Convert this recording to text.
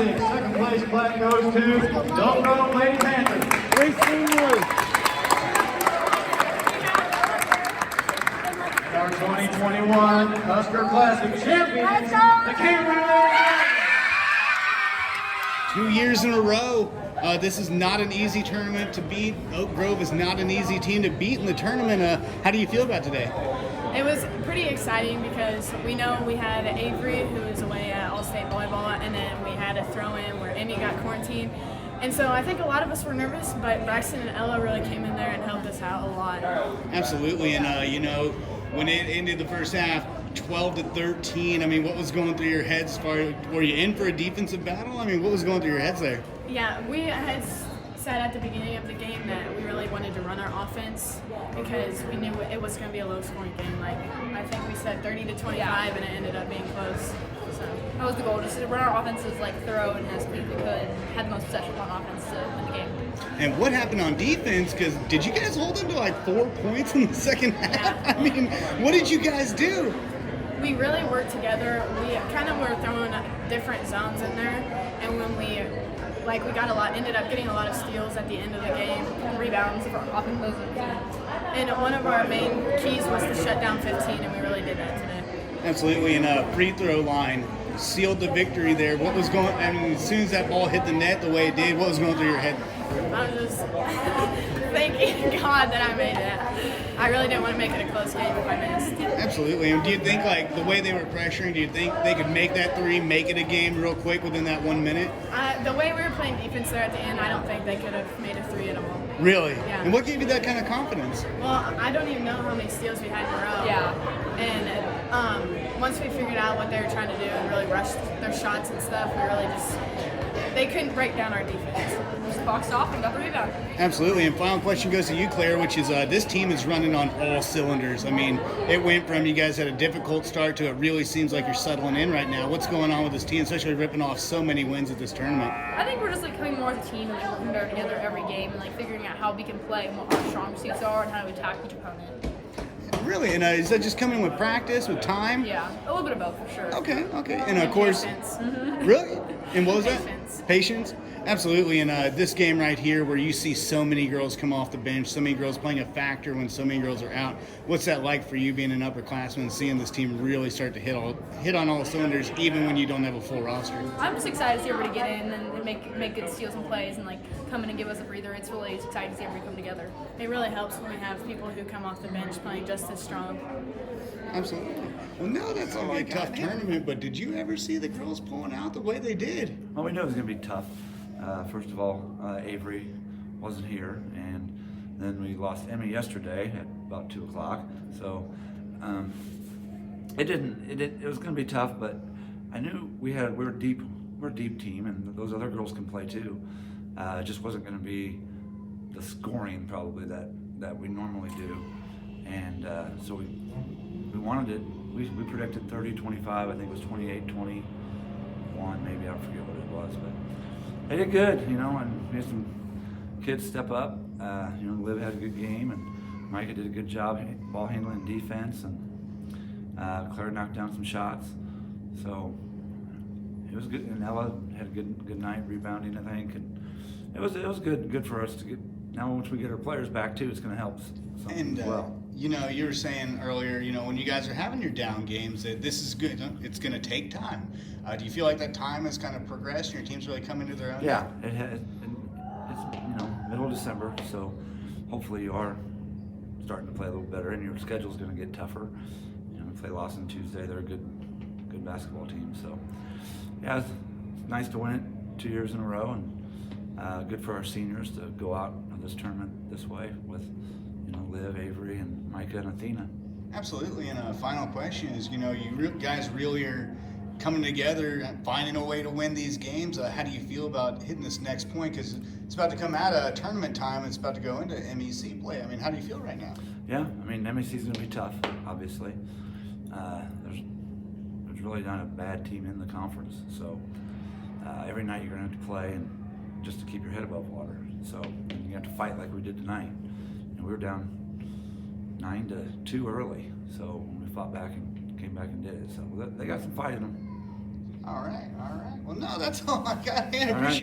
Classic. Second place flag goes to Don't Go Lady Panthers. Three seniors. Our 2021 Husker Classic champions, the Cambridge. 2 years in a row. This is not an easy tournament to beat. Oak Grove is not an easy team to beat in the tournament. How do you feel about today? It was pretty exciting because we know we had Avery, who was away at All-State Volleyball, and then we had a throw-in where Amy got quarantined. And so I think a lot of us were nervous, but Braxton and Ella really came in there and helped us out a lot. Absolutely, and you know, when it ended the first half, 12-13. I mean, what was going through your heads? Were you in for a defensive battle? I mean, what was going through your heads there? Yeah, we had said at the beginning of the game that we really wanted to run our offense because we knew it was going to be a low-scoring game. Like I think we said 30-25, and it ended up being close. So that was the goal, just to run our offenses like thorough and as quick as we could, had the most possession on offense to win the game. And what happened on defense? Because did you guys hold them to like 4 points in the second half? Yeah. I mean, what did you guys do? We really worked together. We kind of were throwing different zones in there, and when we ended up getting a lot of steals at the end of the game, Rebounds for offense. and one of our main keys was to shut down 15, and we really did that today. Absolutely, and a free throw line sealed the victory there. What was going? I mean, as soon as that ball hit the net the way it did, what was going through your head? I was just thanking God that I made it. I really didn't want to make it a close game if I missed. Absolutely. And do you think, like, the way they were pressuring, do you think they could make that three, make it a game real quick within that 1 minute? The way we were playing defense there at the end, I don't think they could have made a three at all. Really? Yeah. And what gave you that kind of confidence? Well, I don't even know how many steals we had in a row. Yeah. And once we figured out what they were trying to do and really rushed their shots and stuff, we really just, they couldn't break down our defense. Just boxed off and got the rebound. Absolutely. And final question goes to you, Claire, which is this team is running on all cylinders. I mean, it went from you guys had a difficult start to it really seems like you're settling in right now. What's going on with this team, especially ripping off so many wins at this tournament? I think we're just like coming more as a team and like working better together every game and like figuring out how we can play and what our strong suits are and how to attack each opponent. Really? And is that just coming with practice, with time? Yeah, a little bit of both for sure. Okay. And of course, Patience. really? And what was Patience. that? Patience? Absolutely. And this game right here where you see so many girls come off the bench, so many girls playing a factor when so many girls are out. What's that like for you being an upperclassman and seeing this team really start to hit on all cylinders even when you don't have a full roster? I'm just excited to see everybody get in and make good steals and plays and like come in and give us a breather. It's really exciting to see everybody come together. It really helps when we have people who come off the bench playing just as strong. Absolutely. Well, no, that's going to be a tough tournament, but did you ever see the girls pulling out the way they did? Well, we knew it was going to be tough. First of all, Avery wasn't here, and then we lost Emmy yesterday at about 2 o'clock. So it was going to be tough, but I knew we're a deep team, and those other girls can play too. It just wasn't going to be the scoring probably that we normally do, and so we wanted it. We predicted 30-25. I think it was 28-21, maybe. I forget what it was, but they did good, you know. And we had some kids step up. You know, Liv had a good game, and Micah did a good job ball handling and defense, and Claire knocked down some shots. So it was good. And Ella had a good night rebounding, I think, and it was good for us to get. Now, once we get our players back too, it's going to help something as well. You know, you were saying earlier, you know, when you guys are having your down games, that this is good. It's going to take time. Do you feel like that time has kind of progressed and your team's really coming to their own? Yeah, it's you know, middle of December, so hopefully you are starting to play a little better, and your schedule's going to get tougher. You know, we play Lawson Tuesday. They're a good basketball team. So yeah, it's nice to win it 2 years in a row, and good for our seniors to go out of this tournament this way with, you know, Liv, Avery, and Micah and Athena. Absolutely. And a final question is, you know, you guys really are coming together, finding a way to win these games. How do you feel about hitting this next point? Because it's about to come out of tournament time. It's about to go into MEC play. I mean, how do you feel right now? Yeah, I mean, MEC's going to be tough, obviously. There's really not a bad team in the conference. So every night you're going to have to play and just to keep your head above water. So you have to fight like we did tonight. And we were down 9-2 early. So we fought back and came back and did it. So they got some fight in them. All right. Well, Well, no, that's all I got. Man, All right. appreciate